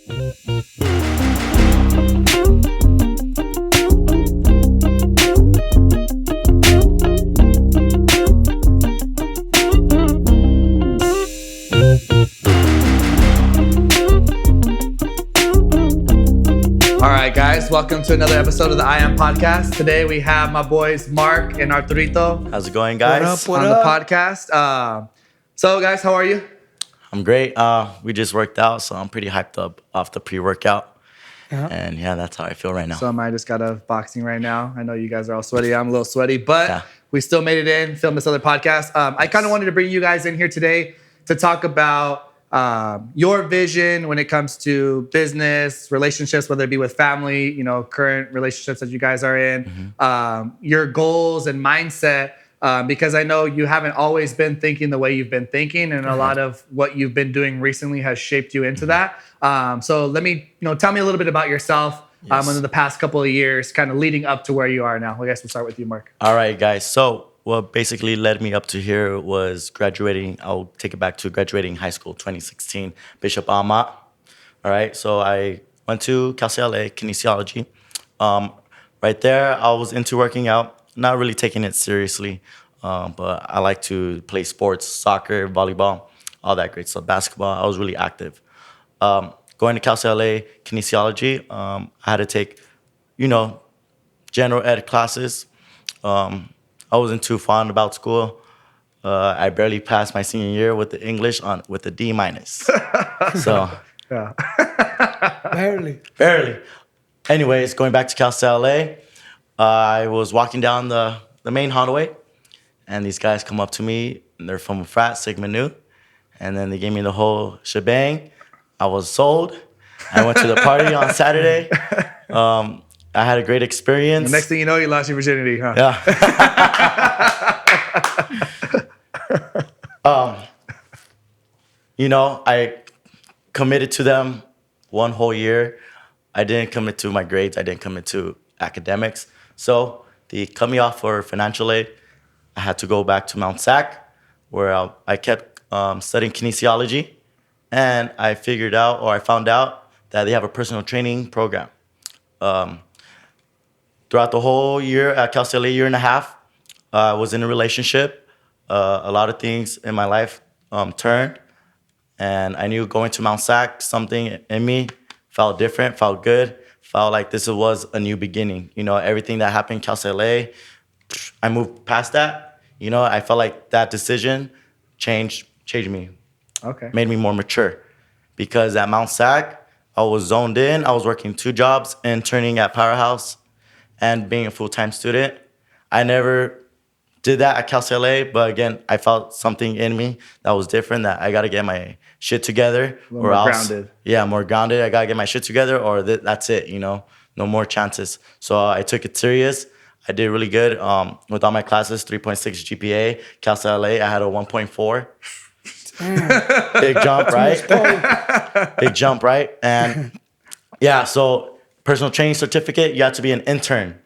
All right, guys, welcome to another episode of the I Am Podcast. Today we have my boys Mark and Arturito. How's it going, guys? What up? The podcast. So, guys, how are you? I'm great. We just worked out, so I'm pretty hyped up off the pre-workout. And yeah, that's how I feel right now. So I just got out of boxing right now. I know you guys are all sweaty. I'm a little sweaty, but we still made it in, filmed this other podcast. I kind of wanted to bring you guys in here today to talk about your vision when it comes to business, relationships, whether it be with family, current relationships that you guys are in, your goals and mindset, because I know you haven't always been thinking the way you've been thinking, and a lot of what you've been doing recently has shaped you into that. So let me, tell me a little bit about yourself in the past couple of years, kind of leading up to where you are now. I guess we'll start with you, Mark. All right, guys. So what basically led me up to here was graduating. I'll take it back to graduating high school, 2016, Bishop Amat. All right, so I went to Cal State LA, kinesiology. Right there, I was into working out, not really taking it seriously, but I like to play sports, soccer, volleyball, all that great stuff, basketball. I was really active. Going to Cal State LA, kinesiology, I had to take, general ed classes. I wasn't too fond about school. I barely passed my senior year with the English with a D-. So, barely. Anyways, going back to Cal State LA, I was walking down the main hallway, and these guys come up to me, and they're from a frat, Sigma Nu, and then they gave me the whole shebang. I was sold. I went to the party on Saturday. I had a great experience. The next thing you know, you lost your virginity, huh? Yeah. I committed to them one whole year. I didn't commit to my grades. I didn't commit to academics. So they cut me off for financial aid. I had to go back to Mount Sac, where I kept studying kinesiology. And I found out that they have a personal training program. Throughout the whole year at Cal State, year and a half, I was in a relationship. A lot of things in my life turned, and I knew going to Mount Sac, something in me felt different, felt good, felt like this was a new beginning. Everything that happened in Cal State, I moved past that. I felt like that decision changed me. Okay. Made me more mature, because at Mount Sac, I was zoned in. I was working 2 jobs, interning at Powerhouse, and being a full-time student. I never did that at Cal State, but again, I felt something in me that was different, that I got to get my shit together. More grounded. Yeah, more grounded. I got to get my shit together, or that's it, no more chances. So I took it serious. I did really good with all my classes, 3.6 GPA. Cal State, I had a 1.4. Big jump, right? Big jump, right? And yeah, so personal training certificate, you have to be an intern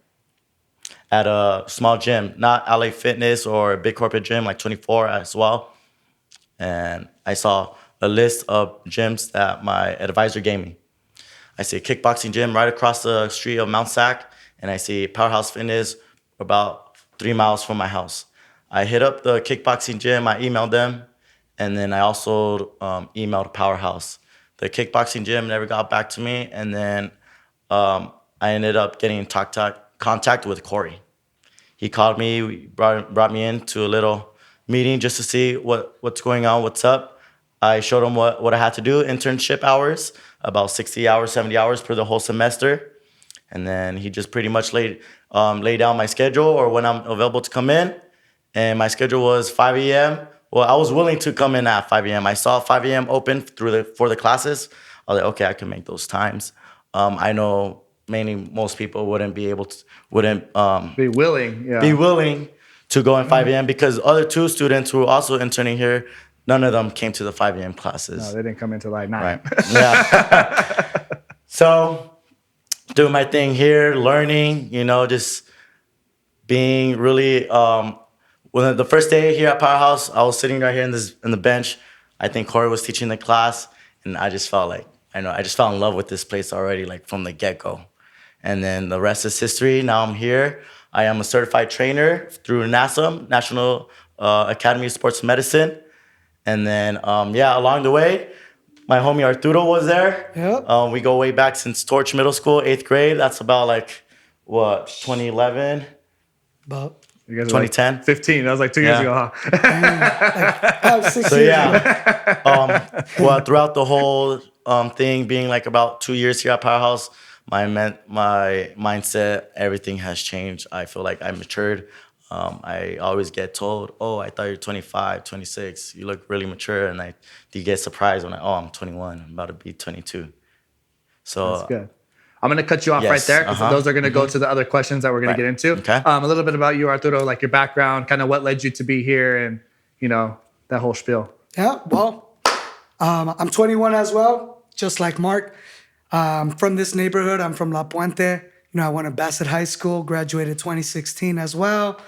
at a small gym, not LA Fitness or a big corporate gym like 24 as well. And I saw a list of gyms that my advisor gave me. I see a kickboxing gym right across the street of Mount Sac, and I see Powerhouse Fitness about 3 miles from my house. I hit up the kickboxing gym, I emailed them, and then I also emailed Powerhouse. The kickboxing gym never got back to me, and then I ended up getting in contact with Corey. He called me, brought me into a little meeting just to see what's going on, what's up. I showed him what I had to do, internship hours, about 60 hours, 70 hours per the whole semester. And then he just pretty much laid down my schedule, or when I'm available to come in. And my schedule was 5 a.m. Well, I was willing to come in at 5 a.m. I saw 5 a.m. open for the classes. I was like, okay, I can make those times. I know most people wouldn't be willing to go in 5 a.m. because other 2 students who were also interning here, none of them came to the 5 a.m. classes. No, they didn't come into like 9. Right. Yeah. So doing my thing here, learning, just being really. When the first day here at Powerhouse, I was sitting right here in the bench. I think Corey was teaching the class, and I just felt like, I know. I just fell in love with this place already, like from the get-go. And then the rest is history. Now I'm here. I am a certified trainer through NASM, National Academy of Sports Medicine. And then, along the way, my homie Arturo was there. Yep. We go way back since Torch Middle School, 8th grade. That's about 2011, But You guys are 2010. 15. That was like 2 years Yeah. ago, huh? 5, 6 So years. throughout the whole thing, being like about 2 years here at Powerhouse, my mindset, everything has changed. I feel like I matured. I always get told, "Oh, I thought you're 25, 26. You look really mature," and you get surprised when I'm 21. I'm about to be 22. So That's good. I'm going to cut you off Yes, right there because those are going to go to the other questions that we're going to Right. get into. Okay. A little bit about you, Arturo, like your background, kind of what led you to be here and, that whole spiel. Yeah, well, I'm 21 as well, just like Mark. From this neighborhood, I'm from La Puente. I went to Bassett High School, graduated 2016 as well.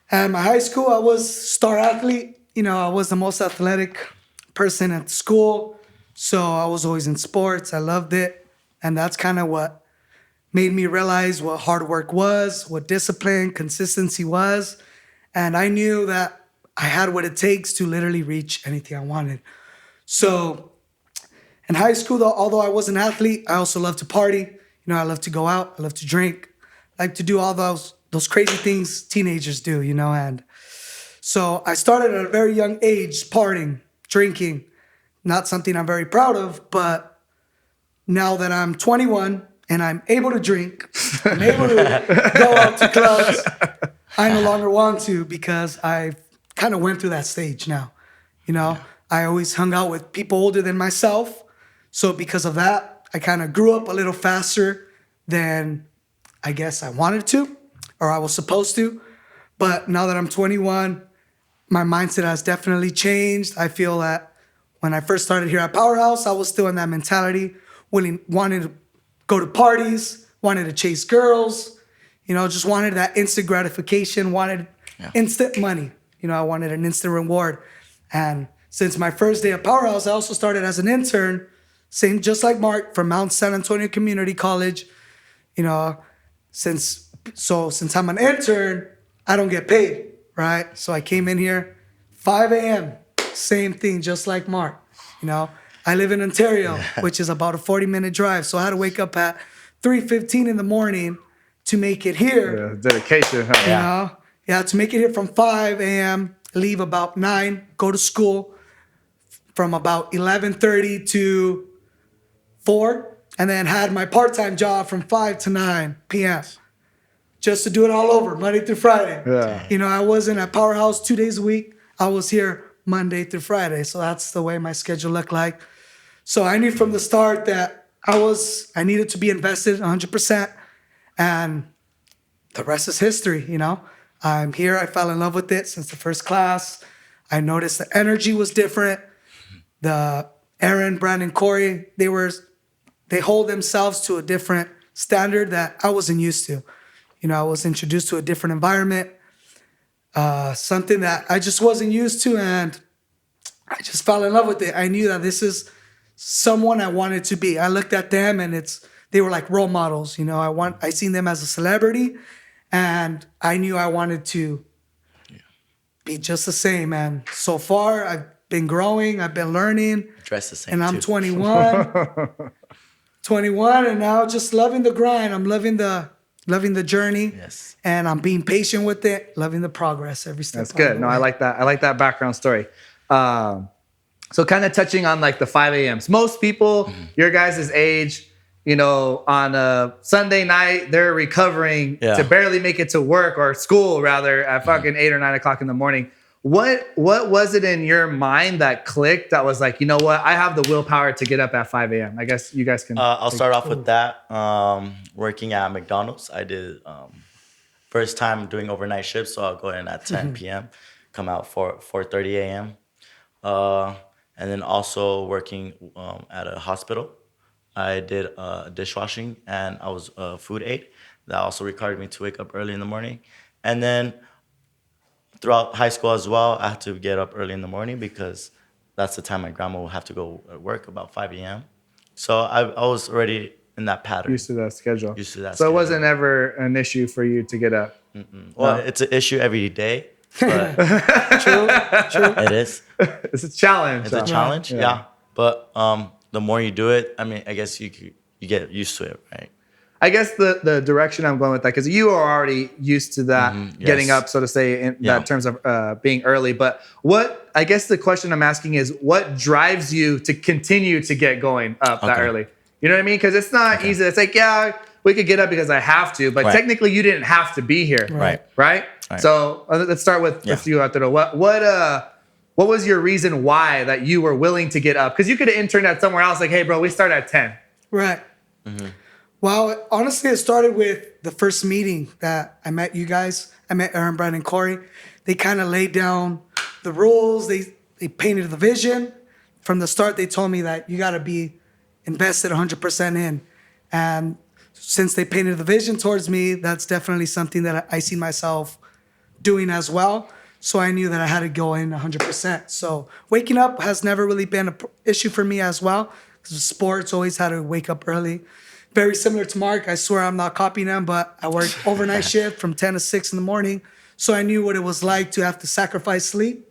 And my high school, I was star athlete. I was the most athletic person at school. So I was always in sports. I loved it. And that's kind of what made me realize what hard work was, what discipline, consistency was. And I knew that I had what it takes to literally reach anything I wanted. So in high school, though, although I was an athlete, I also loved to party. I love to go out. I love to drink. I like to do all those crazy things teenagers do, And so I started at a very young age partying, drinking. Not something I'm very proud of, but now that I'm 21 and I'm able to drink, I'm able to go out to clubs, I no longer want to because I've kind of went through that stage now. I always hung out with people older than myself. So because of that, I kind of grew up a little faster than I guess I wanted to or I was supposed to. But now that I'm 21, my mindset has definitely changed. I feel that when I first started here at Powerhouse, I was still in that mentality, wanting to go to parties, wanted to chase girls, just wanted that instant gratification, wanted instant money. I wanted an instant reward. And since my first day at Powerhouse, I also started as an intern, same just like Mark, from Mount San Antonio Community College. Since I'm an intern, I don't get paid, right? So I came in here 5 a.m., same thing, just like Mark. I live in Ontario, which is about a 40-minute drive. So I had to wake up at 3:15 in the morning to make it here. Yeah, dedication, huh? To make it here from 5 a.m., leave about 9, go to school from about 11:30 to 4, and then had my part-time job from 5 to 9 p.m. just to do it all over, Monday through Friday. Yeah. I wasn't at Powerhouse 2 days a week. I was here Monday through Friday. So that's the way my schedule looked like. So I knew from the start that I needed to be invested 100%. And the rest is history, I'm here. I fell in love with it since the first class. I noticed the energy was different. The Aaron, Brandon, Corey, they hold themselves to a different standard that I wasn't used to. I was introduced to a different environment, something that I just wasn't used to, and I just fell in love with it. I knew that this is someone I wanted to be. I looked at them, and they were like role models. I seen them as a celebrity, and I knew I wanted to be just the same. And so far, I've been growing. I've been learning. dress the same. And I'm too. 21, and now just loving the grind. I'm loving the journey. Yes. And I'm being patient with it, loving the progress every step. That's good. No, I like that. I like that background story. So kind of touching on like the 5 a.m.s. Most people, your guys' age, on a Sunday night, they're recovering to barely make it to work or school rather at fucking 8 or 9 o'clock in the morning. What was it in your mind that clicked that was like, you know what, I have the willpower to get up at 5 a.m.? I guess you guys can. I'll start off with that. Working at McDonald's, I did first time doing overnight shifts, so I'll go in at 10 p.m., come out 4:30 a.m. And then also working at a hospital. I did dishwashing and I was a food aide. That also required me to wake up early in the morning. And then throughout high school as well, I had to get up early in the morning because that's the time my grandma will have to go at work, about 5 a.m. So I was already in that pattern. Used to that schedule. Used to that So schedule. it wasn't ever an issue for you to get up. Well, it's an issue every day, but True. it is. It's a challenge. It's a challenge, Yeah. yeah. But the more you do it, I mean, I guess you get used to it, right? I guess the direction I'm going with that, because you are already used to that, getting yes. up, so to say, in that terms of being early. But I guess the question I'm asking is, what drives you to continue to get going up that early? You know what I mean? Because it's not easy. It's like, yeah, we could get up because I have to, but technically you didn't have to be here. Right? So let's start with you, Arturo. What was your reason why that you were willing to get up? Because you could have interned at somewhere else, like, hey, bro, we start at 10. Right. Well, honestly, it started with the first meeting that I met you guys. I met Aaron, Brian, and Corey. They kind of laid down the rules. They painted the vision. From the start, they told me that you got to be invested 100% in. And since they painted the vision towards me, that's definitely something that I see myself doing as well. So I knew that I had to go in 100%. So waking up has never really been an issue for me as well, because sports always had to wake up early. Very similar to Mark. I swear I'm not copying him, but I worked overnight shift from 10 to 6 in the morning. So I knew what it was like to have to sacrifice sleep.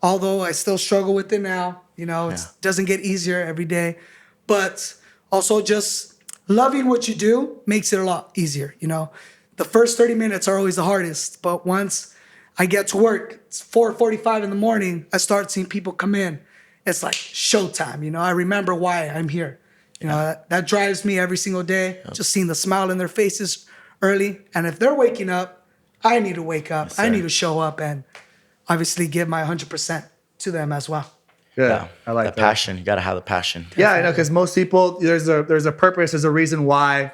Although I still struggle with it now. You know, it doesn't get easier every day. But also just loving what you do makes it a lot easier. You know, the first 30 minutes are always the hardest. But once I get to work, it's 4:45 in the morning, I start seeing people come in. It's like showtime. You know, I remember why I'm here. You know, that drives me every single day, just seeing the smile in their faces early. And if they're waking up, I need to wake up. I need to show up and obviously give my 100% to them as well. Good. Yeah. I like that. Passion. You got to have the passion. Yeah, I know, because most people, there's a purpose, there's a reason why,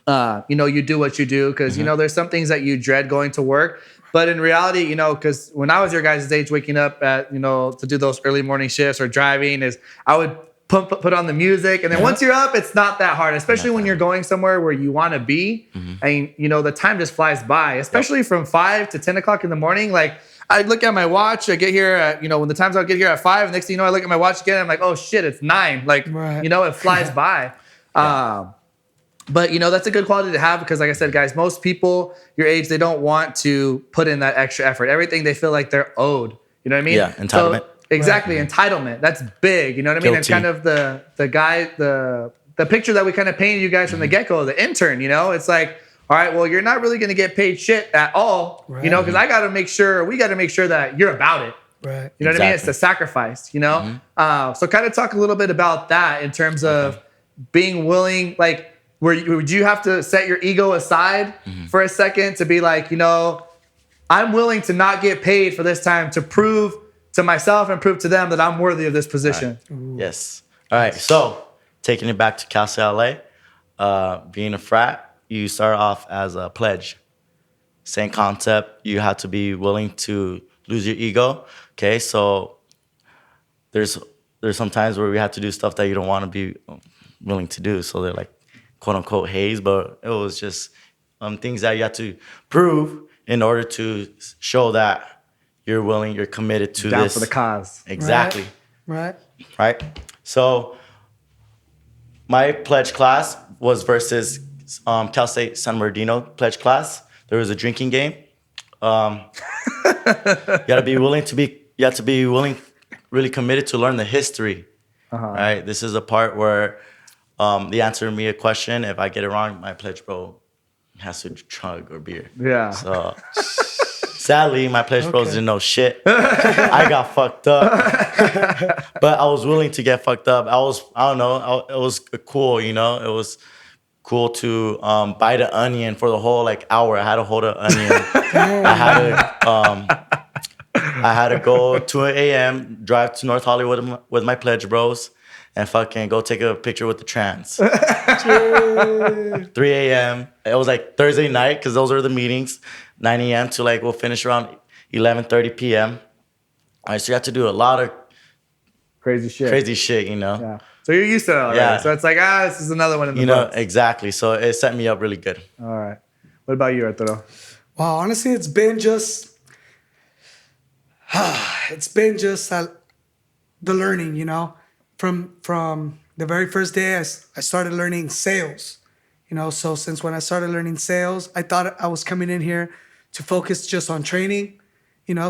you do what you do, because, there's some things that you dread going to work. But in reality, because when I was your guys' age, waking up at, to do those early morning shifts or driving, I would put on the music. And then once you're up, it's not that hard, especially when you're going somewhere where you want to be. And, the time just flies by, especially from 5 to 10 o'clock in the morning. Like, I look at my watch, I get here at, when the times I'll get here at 5, next thing you know, I look at my watch again, I'm like, oh shit, it's 9. Like, it flies by. But, that's a good quality to have, because like I said, guys, most people your age, they don't want to put in that extra effort. Everything they feel like they're owed. You know what I mean? Yeah, entitlement. So, exactly, entitlement. That's big. You know what I mean? Guilty. And kind of the picture that we kind of painted you guys from the get-go, the intern, it's like, all right, well, you're not really going to get paid shit at all, because we got to make sure that you're about it. Right. You know what I mean? It's the sacrifice, So kind of talk a little bit about that in terms of being willing, like, would you have to set your ego aside for a second to be like, I'm willing to not get paid for this time to prove to myself and prove to them that I'm worthy of this position. Right. Yes. All right. So taking it back to Cal State LA, being a frat, you start off as a pledge. Same concept. You have to be willing to lose your ego. Okay. So there's some times where we have to do stuff that you don't want to be willing to do. So they're like, quote unquote, haze, but it was just things that you have to prove in order to show that you're willing, you're committed to Down this. for the cause. Exactly. Right. So my pledge class was versus Cal State San Bernardino pledge class. There was a drinking game. You have to be willing, really committed to learn the history. Right. This is a part where they answer me a question. If I get it wrong, my pledge bro has to chug or beer. Yeah. So sadly, my pledge bros didn't know shit. I got fucked up. But I was willing to get fucked up. It was cool, It was cool to bite an onion for the whole hour. I had to hold an onion. I had to go 2 a.m., drive to North Hollywood with my pledge bros, and fucking go take a picture with the trans. 3 a.m. It was Thursday night, because those are the meetings. 9 a.m. to we'll finish around 11:30 p.m. All right, so you have to do a lot of crazy shit. Yeah. So you're used to it already. Yeah. So it's like, this is another one in the books. Exactly. So it set me up really good. All right. What about you, Arturo? Well, honestly, it's been just the learning, from the very first day I started learning sales. So since when I started learning sales, I thought I was coming in here to focus just on training.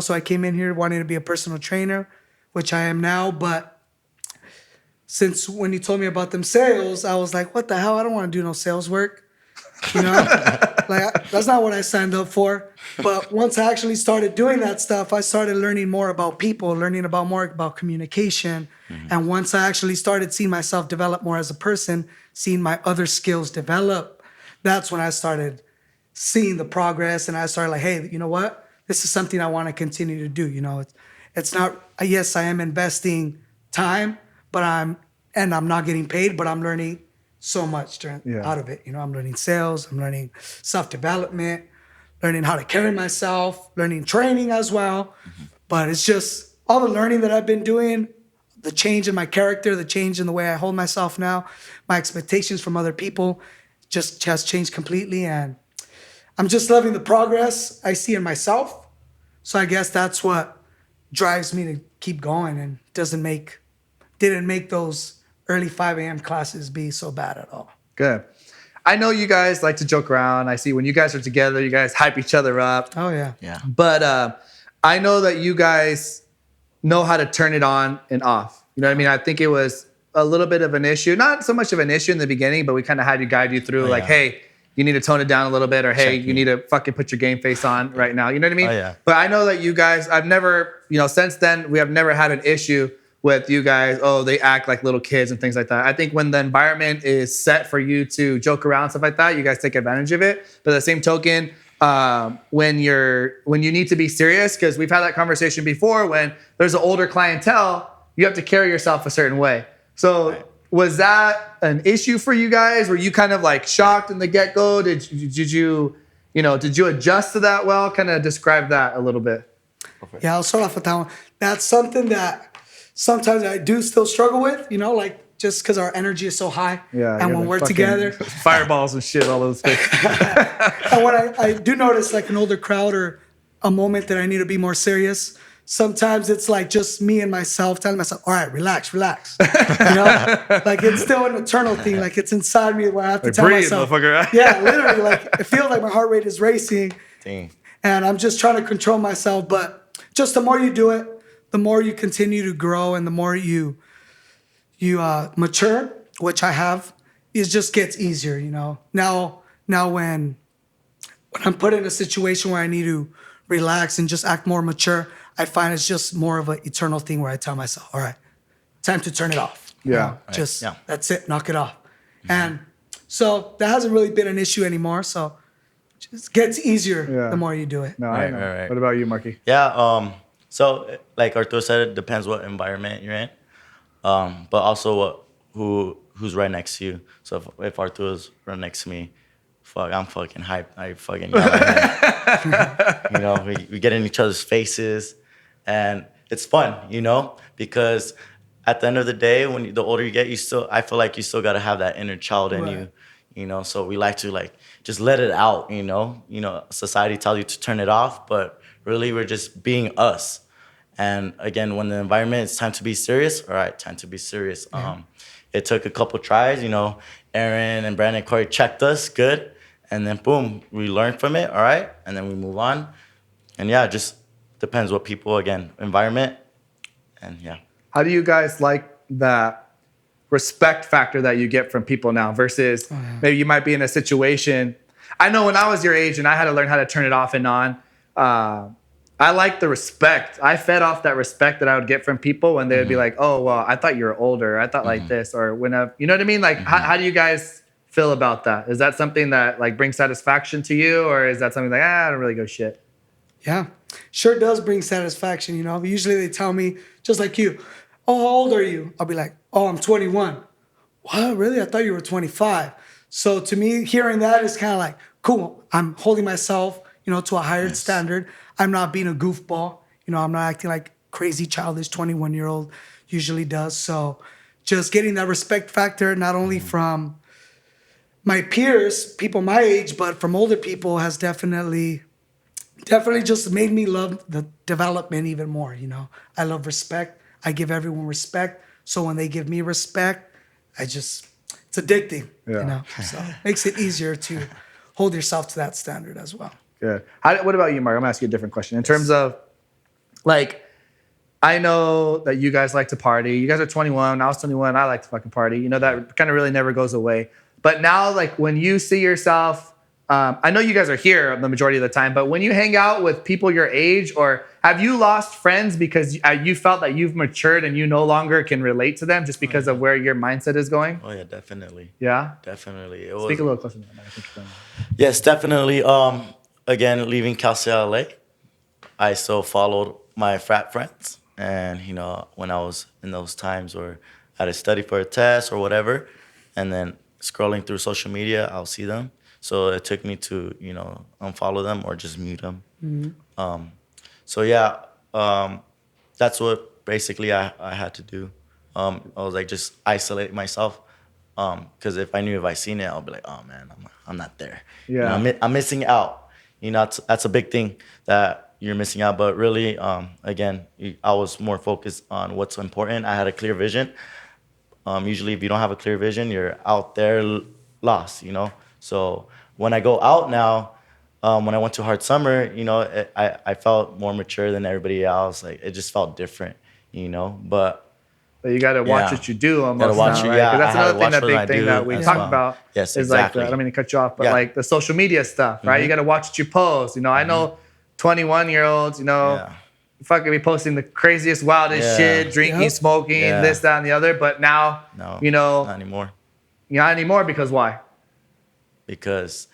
So I came in here wanting to be a personal trainer, which I am now. But since when you told me about them sales, I was like, what the hell? I don't want to do no sales work. Like that's not what I signed up for. But once I actually started doing that stuff, I started learning more about people, learning more about communication. And once I actually started seeing myself develop more as a person, seeing my other skills develop, that's when I started seeing the progress. And I started like, hey, you know what? This is something I want to continue to do. It's not, yes, I am investing time, but I'm not getting paid, but I'm learning so much out of it. I'm learning sales, I'm learning self-development, learning how to carry myself, learning training as well. But it's just all the learning that I've been doing, the change in my character, the change in the way I hold myself now, my expectations from other people just has changed completely. And I'm just loving the progress I see in myself. So I guess that's what drives me to keep going and didn't make those early 5 a.m. classes be so bad at all. Good. I know you guys like to joke around. I see when you guys are together, you guys hype each other up. Oh, yeah. Yeah. But I know that you guys know how to turn it on and off. You know what I mean? I think it was a little bit of an issue. Not so much of an issue in the beginning, but we kind of had to guide you through hey, you need to tone it down a little bit, or hey, you need to fucking put your game face on right now. You know what I mean? Oh, yeah. But I know that you guys, I've never, since then, we have never had an issue with you guys, they act like little kids and things like that. I think when the environment is set for you to joke around, stuff like that, you guys take advantage of it. But at the same token, when you need to be serious, because we've had that conversation before, when there's an older clientele, you have to carry yourself a certain way. So was that an issue for you guys? Were you kind of like shocked in the get-go? Did you adjust to that well? Kind of describe that a little bit. Yeah, I'll start off with that one. That's something that sometimes I do still struggle with, like just because our energy is so high. Yeah. And when we're together. Fireballs and shit all over the place. And when I do notice like an older crowd or a moment that I need to be more serious, sometimes it's like just me and myself telling myself, all right, relax. Like it's still an eternal thing. Like it's inside me where I have to tell breathe, myself. motherfucker. Yeah, literally. Like it feels like my heart rate is racing. Dang. And I'm just trying to control myself. But just the more you do it, the more you continue to grow and the more you mature, which I have, it just gets easier, Now when I'm put in a situation where I need to relax and just act more mature, I find it's just more of an eternal thing where I tell myself, all right, time to turn it off. Yeah. That's it, knock it off. And so that hasn't really been an issue anymore. So it just gets easier the more you do it. No, I know. Right. What about you, Marky? Yeah. So like Arturo said, it depends what environment you're in, but also who's right next to you. So if Arturo's right next to me, I'm fucking hyped. I fucking yell at him. We get in each other's faces, and it's fun, because at the end of the day, when the older you get, I feel like you still gotta have that inner child in you. So we like to just let it out. Society tells you to turn it off, but really, we're just being us. And again, when the environment is time to be serious, all right, time to be serious. It took a couple tries, Aaron and Brandon and Corey checked us good. And then boom, we learned from it, all right? And then we move on. And yeah, it just depends what people, again, environment. And yeah. How do you guys like that respect factor that you get from people now versus maybe you might be in a situation? I know when I was your age and I had to learn how to turn it off and on, I like the respect. I fed off that respect that I would get from people when they would be like, oh, well, I thought you were older. I thought like this, or whenever, you know what I mean? Like, how do you guys feel about that? Is that something that like brings satisfaction to you, or is that something like, I don't really go shit? Yeah, sure does bring satisfaction. Usually they tell me, just like you, oh, how old are you? I'll be like, oh, I'm 21. What, really? I thought you were 25. So to me, hearing that is kind of like, cool. I'm holding myself, to a higher standard. I'm not being a goofball. I'm not acting like crazy childish 21-year-old usually does. So just getting that respect factor, not only from my peers, people my age, but from older people has definitely just made me love the development even more. I love respect. I give everyone respect. So when they give me respect, it's addicting, Yeah. you know. So makes it easier to hold yourself to that standard as well. Good. What about you, Mark? I'm gonna ask you a different question. In terms of, like, I know that you guys like to party. You guys are 21. I was 21. I like to fucking party. You know, that kind of really never goes away. But now, like, when you see yourself, I know you guys are here the majority of the time, but when you hang out with people your age, or have you lost friends because you felt that you've matured and you no longer can relate to them just because of where your mindset is going? Oh yeah, definitely. Yeah? Definitely. Speak a little closer to that. I think you're done. Yes, definitely. Again, leaving Cal State LA, I still followed my frat friends. And, you know, when I was in those times where I had to study for a test or whatever, and then scrolling through social media, I'll see them. So it took me to, you know, unfollow them or just mute them. So, yeah, that's what basically I had to do. I was like, just isolate myself. Because if I seen it, I'll be like, oh, man, I'm not there. Yeah. You know, I'm missing out. You know, that's a big thing that you're missing out. But really, again, I was more focused on what's important. I had a clear vision. Usually, if you don't have a clear vision, you're out there lost, you know? So when I go out now, when I went to Hard Summer, you know, I felt more mature than everybody else. Like, it just felt different, you know? But you got to watch Yeah. what you do almost Gotta watch now, it, right? yeah. 'Cause that's I had to another thing, watch that what I big thing do that we as talk well. about Yes, is like, exactly. I don't mean to cut you off, but Yeah. like the social media stuff, right? You got to watch what you post. You know, I know 21-year-olds, you know, Yeah. fucking be posting the craziest, wildest Yeah. shit, drinking, Yep. smoking, Yeah. this, that, and the other. But now, No, you know, not anymore. not anymore because why? Because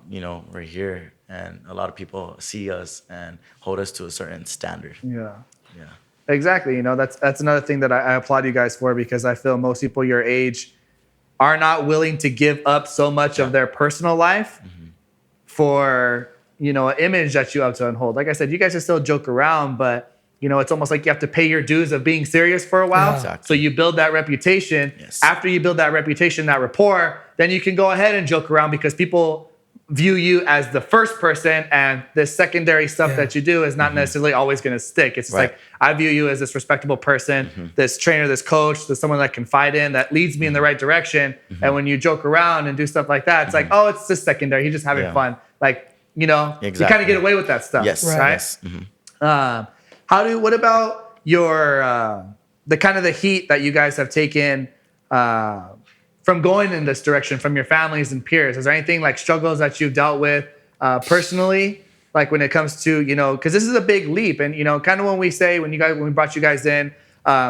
you know, we're here and a lot of people see us and hold us to a certain standard. Yeah. Yeah. Exactly. You know, that's another thing that I applaud you guys for, because I feel most people your age are not willing to give up so much of their personal life for, you know, an image that you have to uphold. Like I said, you guys can still joke around, but, you know, it's almost like you have to pay your dues of being serious for a while. Yeah. Exactly. So you build that reputation. Yes. After you build that reputation, that rapport, then you can go ahead and joke around because people view you as the first person, and this secondary stuff that you do is not necessarily always going to stick. It's just Right. like, I view you as this respectable person, this trainer, this coach, this someone that I can confide in, that leads me in the right direction. And when you joke around and do stuff like that, it's like, oh, it's just secondary. He's just having Yeah. fun. Like, you know, you Exactly. kind of get away with that stuff. Yes. Right. Yes. Mhm. What about your, the kind of the heat that you guys have taken, from going in this direction from your families and peers? Is there anything like struggles that you've dealt with personally, like when it comes to, you know, because this is a big leap, and, you know, kind of when we brought you guys in,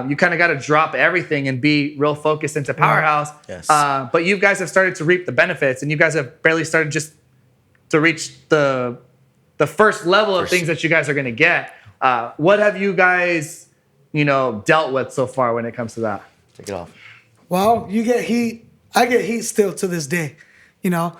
you kind of got to drop everything and be real focused into Powerhouse. Yes. But you guys have started to reap the benefits, and you guys have barely started just to reach the first level of things that you guys are going to get. What have you guys, you know, dealt with so far when it comes to that? Take it off. Well, you get heat. I get heat still to this day. You know,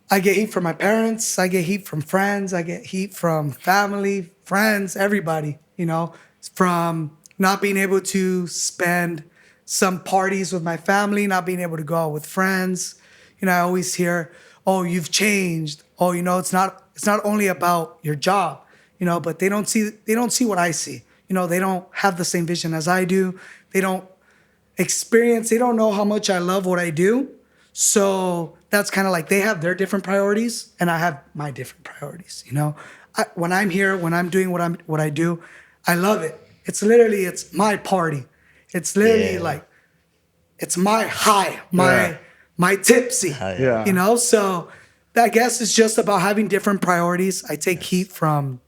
I get heat from my parents. I get heat from friends. I get heat from family, friends, everybody, you know, from not being able to spend some parties with my family, not being able to go out with friends. You know, I always hear, oh, you've changed. Oh, you know, it's not only about your job, you know, but they don't see what I see. You know, they don't have the same vision as I do. They don't know how much I love what I do. So that's kind of like, they have their different priorities and I have my different priorities. You know, when I'm here, when I'm doing what I do, I love it. It's my party. It's literally like, it's my high, my tipsy, Yeah. you know? So I guess it's just about having different priorities. I take heat from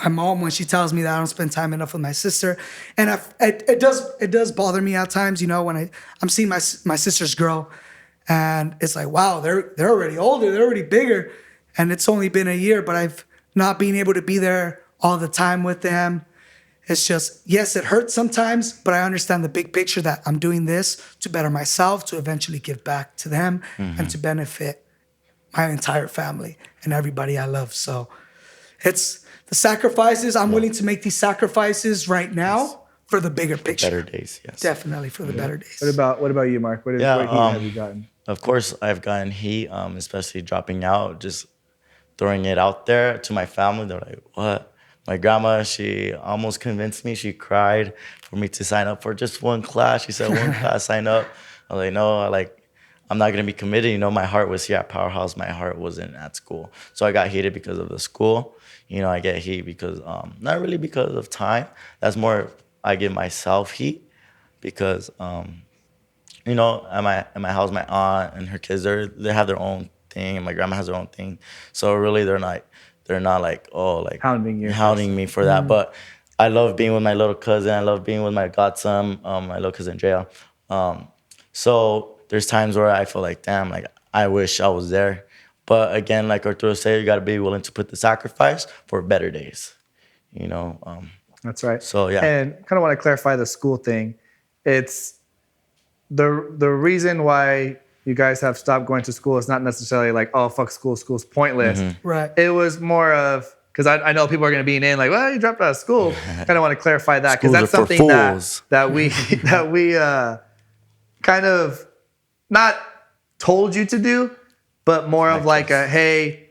my mom when she tells me that I don't spend time enough with my sister, and it does bother me at times. You know, when I'm seeing my sisters grow, and it's like, wow, they're already older, they're already bigger, and it's only been a year, but I've not been able to be there all the time with them. It's just, yes, it hurts sometimes, but I understand the big picture that I'm doing this to better myself, to eventually give back to them, and to benefit my entire family and everybody I love. So it's the sacrifices. I'm willing to make these sacrifices right now for the bigger picture. Better days. Yes. Definitely for the better days. What about you, Mark? What heat have you gotten? Of course, I've gotten heat, especially dropping out, just throwing it out there to my family. They're like, what? My grandma, she almost convinced me. She cried for me to sign up for just one class. She said, one class, sign up. I was like, no, I'm not gonna be committed. You know, my heart was here at Powerhouse. My heart wasn't at school. So I got hated because of the school. You know, I get hate because, not really because of time. That's more, I give myself heat because, you know, at my house, my aunt and her kids, they have their own thing, and my grandma has her own thing. So really, they're not like, oh, like hounding me for that. But I love being with my little cousin. I love being with my godson, my little cousin Drea. So there's times where I feel like, damn, like I wish I was there. But again, like Arturo said, you got to be willing to put the sacrifice for better days. You know. That's right. So yeah. And kind of want to clarify the school thing. It's the reason why you guys have stopped going to school is not necessarily like, oh, fuck school, school's pointless. Right. It was more of, because I know people are going to be in like, well, you dropped out of school. Kind of want to clarify that because that's something that we kind of not told you to do, but more of like a, hey,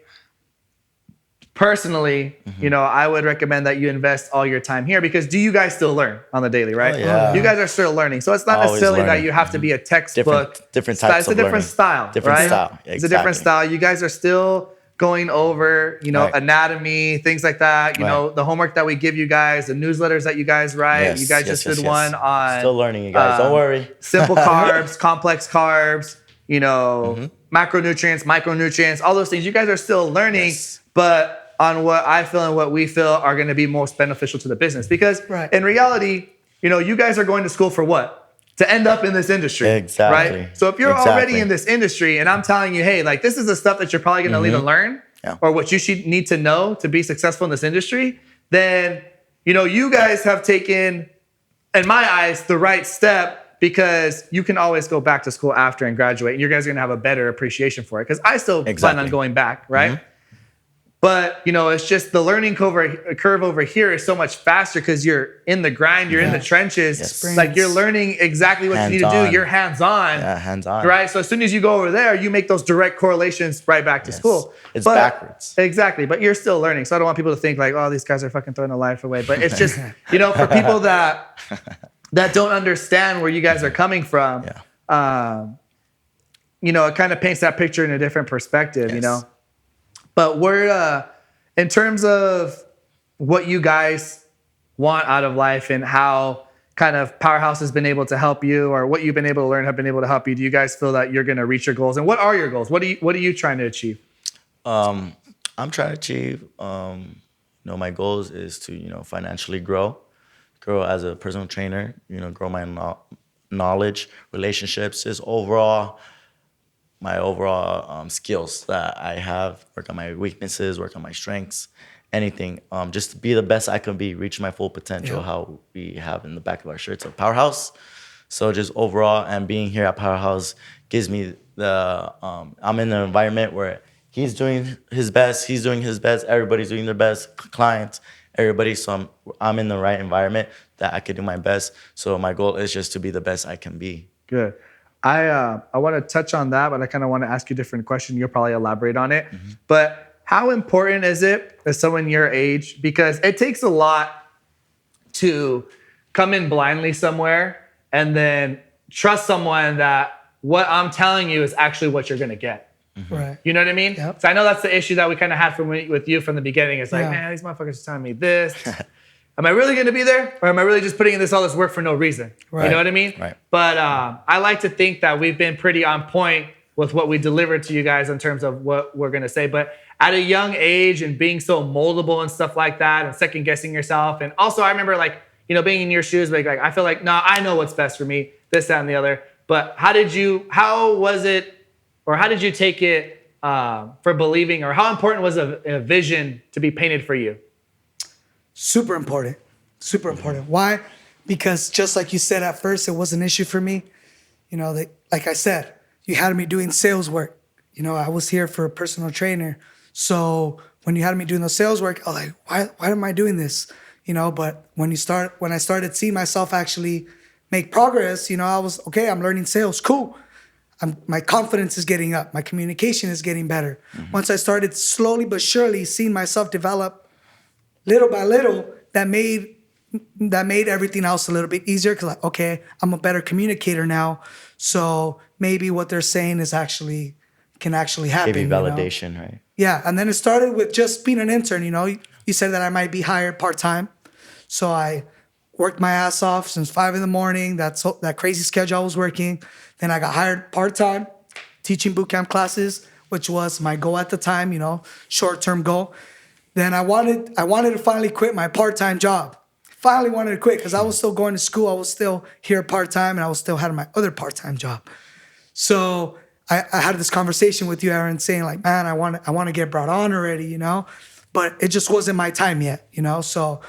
personally, you know, I would recommend that you invest all your time here because do you guys still learn on the daily, right? Oh, yeah. You guys are still learning. So it's not necessarily that you have to be a textbook. Different types it's a different style, different right? style. Exactly. It's a different style. You guys are still going over, you know, anatomy, things like that. You know, the homework that we give you guys, the newsletters that you guys write. Yes, you guys just did one on still learning, you guys. Don't worry. Simple carbs, complex carbs, you know, macronutrients, micronutrients, all those things. You guys are still learning, but on what I feel and what we feel are going to be most beneficial to the business. Because in reality, you know, you guys are going to school for what? To end up in this industry. Exactly. Right? So if you're already in this industry and I'm telling you, hey, like this is the stuff that you're probably going to need to learn or what you should need to know to be successful in this industry, then, you know, you guys have taken, in my eyes, the right step because you can always go back to school after and graduate and you guys are going to have a better appreciation for it. Because I still plan on going back, right? But, you know, it's just the learning curve over here is so much faster because you're in the grind, you're in the trenches. Yes. Like you're learning exactly what you need to do. You're hands-on. Yeah, hands-on. Right? So as soon as you go over there, you make those direct correlations right back to school. It's backwards. Exactly. But you're still learning. So I don't want people to think like, oh, these guys are fucking throwing their life away. But it's just, you know, for people that don't understand where you guys are coming from, you know, it kind of paints that picture in a different perspective, you know? But we're, in terms of what you guys want out of life and how kind of Powerhouse has been able to help you or what you've been able to learn have been able to help you, do you guys feel that you're going to reach your goals? And what are your goals? What are you trying to achieve? I'm trying to achieve, you know, my goals is to, you know, financially grow as a personal trainer, you know, grow my knowledge, relationships, just my overall skills that I have, work on my weaknesses, work on my strengths, anything. Just to be the best I can be, reach my full potential, how we have in the back of our shirts of Powerhouse. So just overall, and being here at Powerhouse gives me I'm in an environment where he's doing his best, everybody's doing their best, clients, everybody. So I'm in the right environment that I can do my best. So my goal is just to be the best I can be. Good. I want to touch on that, but I kind of want to ask you a different question. You'll probably elaborate on it. But how important is it as someone your age? Because it takes a lot to come in blindly somewhere and then trust someone that what I'm telling you is actually what you're going to get. Right. You know what I mean? Yep. So I know that's the issue that we kind of had with you from the beginning. It's like, man, these motherfuckers are telling me this. Am I really going to be there? Or am I really just putting in all this work for no reason? Right. You know what I mean? Right. But I like to think that we've been pretty on point with what we delivered to you guys in terms of what we're going to say. But at a young age and being so moldable and stuff like that and second guessing yourself. And also I remember like, you know, being in your shoes, like I feel like, no, I know what's best for me, this, that, and the other. But how did you take it for believing, or how important was a vision to be painted for you? Super important. Super important. Why? Because just like you said at first, it was an issue for me. You know, like I said, you had me doing sales work. You know, I was here for a personal trainer. So when you had me doing the sales work, I was like, why am I doing this? You know, but when I started seeing myself actually make progress, you know, I was, okay, I'm learning sales. Cool. My confidence is getting up. My communication is getting better. Once I started slowly but surely seeing myself develop, little by little, that made everything else a little bit easier. Cause like, okay, I'm a better communicator now. So maybe what they're saying can actually happen. Give you validation, right? Yeah. And then it started with just being an intern, you said that I might be hired part-time. So I worked my ass off since 5 a.m. That crazy schedule I was working. Then I got hired part-time teaching bootcamp classes, which was my goal at the time, short-term goal. Then I wanted to finally quit my part-time job. Finally wanted to quit because I was still going to school. I was still here part-time and I was still had my other part-time job. So I had this conversation with you, Aaron, saying like, man, I want to get brought on already, but it just wasn't my time yet, So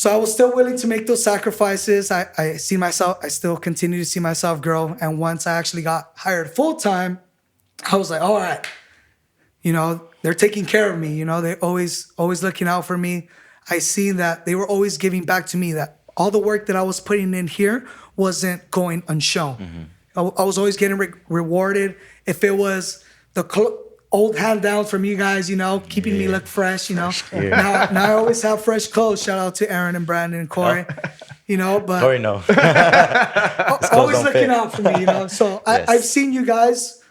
I was still willing to make those sacrifices. I still continue to see myself grow. And once I actually got hired full-time, I was like, all right, they're taking care of me. They're always looking out for me. I seen that they were always giving back to me, that all the work that I was putting in here wasn't going unshown. Mm-hmm. I was always getting rewarded. If it was the old hand down from you guys, keeping me look fresh, Now I always have fresh clothes. Shout out to Aaron and Brandon and Corey, but Corey, no. always looking out for me, So yes. I've seen you guys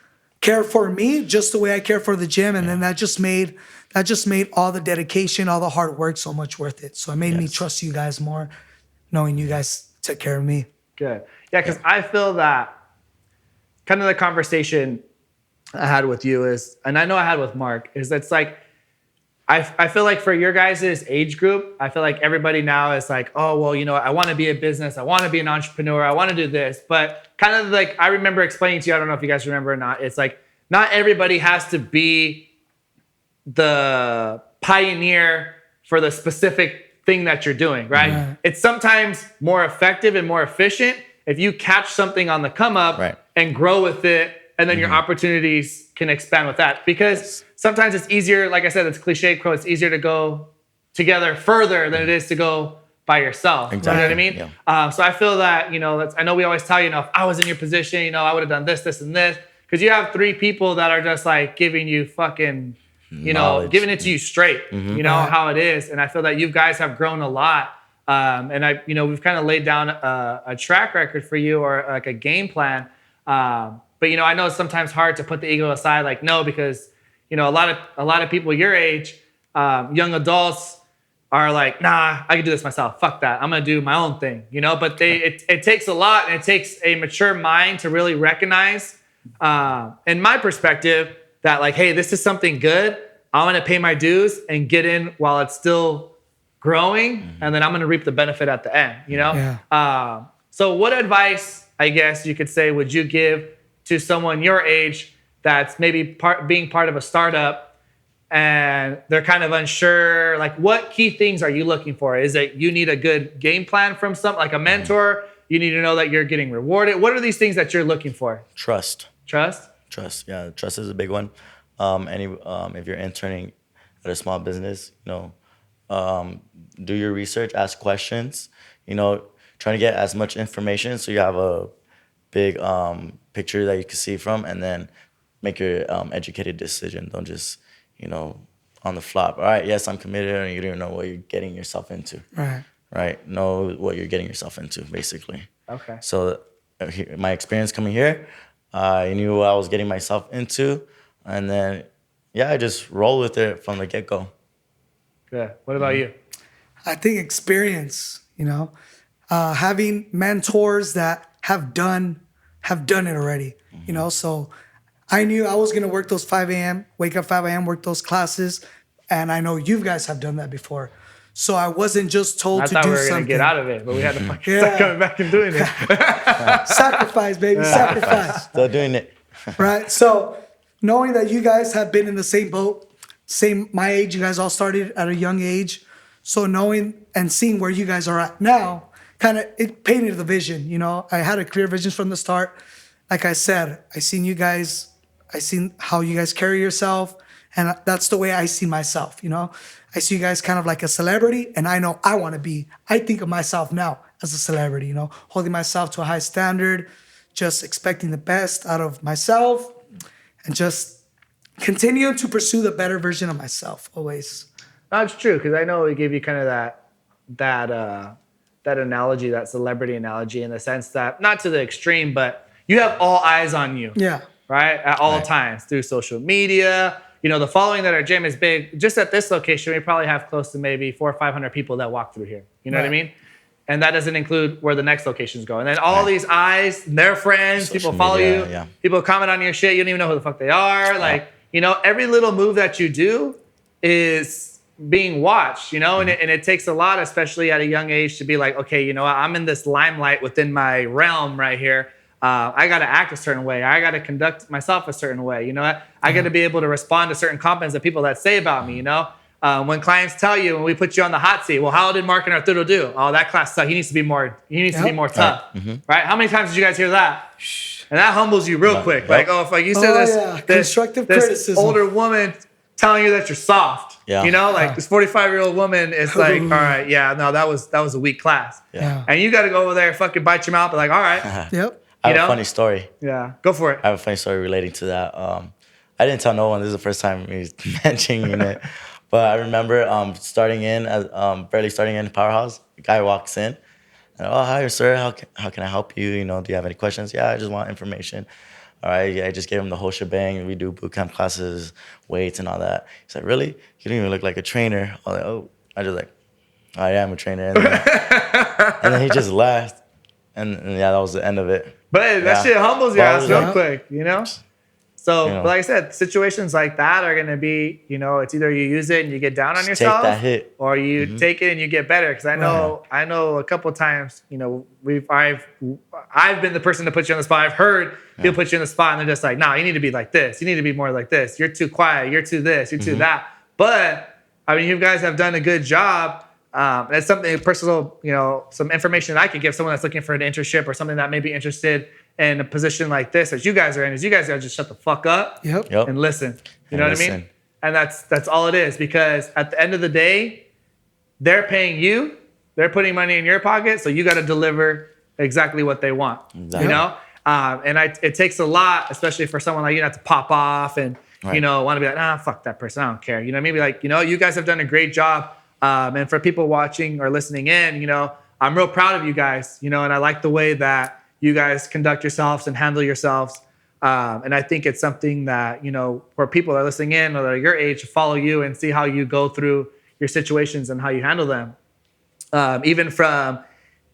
care for me just the way I care for the gym, and then that just made all the dedication, all the hard work so much worth it. So it made me trust you guys more, knowing you guys took care of me. Good. Yeah, because I feel that kind of the conversation I had with you is, and I know I had with Mark, is that's like, I feel like for your guys' age group, I feel like everybody now is like, oh, well, I want to be a business. I want to be an entrepreneur. I want to do this. But kind of like, I remember explaining to you, I don't know if you guys remember or not. It's like, not everybody has to be the pioneer for the specific thing that you're doing, right? Mm-hmm. It's sometimes more effective and more efficient if you catch something on the come up and grow with it, and then your opportunities can expand with that. Because sometimes it's easier, like I said, it's cliche quote, it's easier to go together further than it is to go by yourself. Exactly. You know what I mean? Yeah. So I feel that, I know we always tell you, if I was in your position, I would have done this, this, and this. Because you have 3 people that are just like giving you fucking, knowledge. Giving it to you straight, how it is. And I feel that you guys have grown a lot. And we've kind of laid down a track record for you, or like a game plan. But I know it's sometimes hard to put the ego aside, like, no, because, a lot of people your age, young adults are like, nah, I can do this myself. Fuck that. I'm going to do my own thing, but it takes a lot, and it takes a mature mind to really recognize, in my perspective, that like, hey, this is something good. I'm going to pay my dues and get in while it's still growing. And then I'm going to reap the benefit at the end, Yeah. So what advice, I guess you could say, would you give to someone your age that's maybe being part of a startup and they're kind of unsure? Like, what key things are you looking for? Is it you need a good game plan from like a mentor? You need to know that you're getting rewarded. What are these things that you're looking for? Trust. Yeah, trust is a big one. If you're interning at a small business, do your research, ask questions, trying to get as much information so you have a big picture that you can see from, and then make your educated decision. Don't just, on the flop. All right, yes, I'm committed, and you don't know what you're getting yourself into. Right. Know what you're getting yourself into, basically. Okay. So my experience coming here, I knew what I was getting myself into, and then, I just roll with it from the get-go. Yeah. What about you? I think experience, having mentors that have done it already, so I knew I was going to work those 5 a.m., wake up 5 a.m., work those classes. And I know you guys have done that before. So I wasn't just told to do something. I thought we were going to get out of it, but we had to fucking start coming back and doing it. Sacrifice, baby, sacrifice. Still doing it. Right. So knowing that you guys have been in the same boat, my age, you guys all started at a young age. So knowing and seeing where you guys are at now, it painted the vision. I had a clear vision from the start. Like I said, I seen how you guys carry yourself, and that's the way I see myself. I see you guys kind of like a celebrity, and I know I think of myself now as a celebrity, holding myself to a high standard, just expecting the best out of myself, and just continue to pursue the better version of myself always. That's true, because I know we gave you kind of that analogy, that celebrity analogy, in the sense that, not to the extreme, but you have all eyes on you. Yeah. Right? At all times, through social media. The following at our gym is big. Just at this location, we probably have close to maybe 400 or 500 people that walk through here. You know what I mean? And that doesn't include where the next locations go. And then all these eyes, their friends, Social people follow media, you, yeah. people comment on your shit. You don't even know who the fuck they are. Like, every little move that you do is being watched, and it takes a lot, especially at a young age, to be like, okay, I'm in this limelight within my realm right here. I got to act a certain way. I got to conduct myself a certain way. I got to be able to respond to certain compliments that people that say about me. When clients tell you, when we put you on the hot seat, well, how did Mark and Arturo do? Oh, that class sucked. He needs to be more. He needs to be more tough. Right? How many times did you guys hear that? And that humbles you real quick. Like, if you said this constructive this criticism. older woman telling you that you're soft. Yeah. This 45-year-old woman is like, all right, no, that was a weak class. Yeah. And you got to go over there and fucking bite your mouth, be like, all right. Yep. I have a funny story. Yeah, go for it. I have a funny story relating to that. I didn't tell no one. This is the first time he's mentioning it. But I remember barely starting in Powerhouse. A guy walks in. And, oh, hi, sir. How can I help you? Do you have any questions? Yeah, I just want information. All right, I just gave him the whole shebang. We do boot camp classes, weights, and all that. He's like, really? You don't even look like a trainer. I was like, oh. I just like, I am a trainer. And then he just laughed. And that was the end of it. But hey, that shit humbles your ass real quick, So, but like I said, situations like that are going to be, it's either you use it and you get down on yourself, take that hit, or you take it and you get better. Because I know a couple of times, I've been the person to put you on the spot. I've heard people put you in the spot and they're just like, nah, you need to be like this. You need to be more like this. You're too quiet. You're too this. You're too that. But I mean, you guys have done a good job. That's something personal, some information that I could give someone that's looking for an internship or something that may be interested in a position like this as you guys are in, is you guys gotta just shut the fuck up and listen. You know what I mean? And that's all it is, because at the end of the day, they're paying you, they're putting money in your pocket, so you gotta deliver exactly what they want. Exactly. And it takes a lot, especially for someone like you, not to pop off and want to be like, fuck that person, I don't care. Maybe like, you guys have done a great job. And for people watching or listening in, I'm real proud of you guys, and I like the way that you guys conduct yourselves and handle yourselves. And I think it's something that, for people that are listening in or that are your age, to follow you and see how you go through your situations and how you handle them. Even from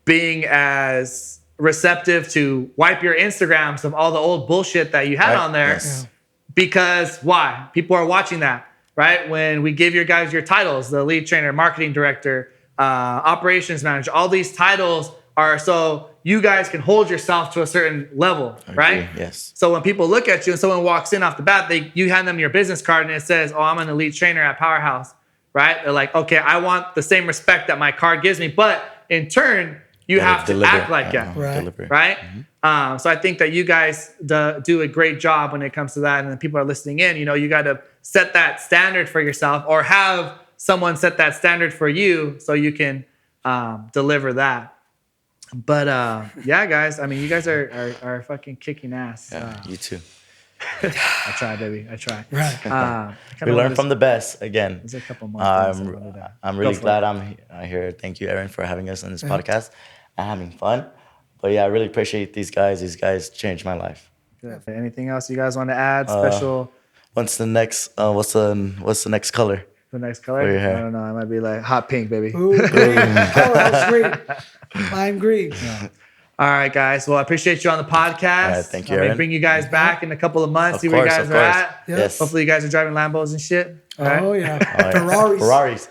being as receptive to wipe your Instagrams of all the old bullshit that you had on there. Yes. Because why? People are watching that. Right? When we give your guys your titles, the lead trainer, marketing director, operations manager, all these titles are so you guys can hold yourself to a certain level, right? Yes. So when people look at you and someone walks in off the bat, you hand them your business card and it says, oh, I'm an elite trainer at Powerhouse, right? They're like, okay, I want the same respect that my card gives me, but in turn, you have to act like that, right? So I think that you guys do a great job when it comes to that, and then people are listening in. You got to set that standard for yourself, or have someone set that standard for you, so you can deliver that. But yeah, guys, I mean, you guys are fucking kicking ass. Yeah, you too. I try, baby. I try. Right. We learn from the best again. There's a couple months. I'm really glad I'm here. Thank you, Aaron, for having us on this podcast and having fun. But yeah, I really appreciate these guys. These guys changed my life. Good. Anything else you guys want to add? Special? What's the next? What's the next color? The next color? For your hair. I don't know. It might be like hot pink, baby. Ooh, green. Powerhouse green. Lime green. Yeah. All right, guys. Well, I appreciate you on the podcast. All right, thank you, I'm going to Aaron. bring you guys back in a couple of months, Of see where you course, guys of are course. at. Yeah. Yes. Hopefully you guys are driving Lambos and shit. All right? Oh, yeah. Oh, yeah. Ferraris. Ferraris.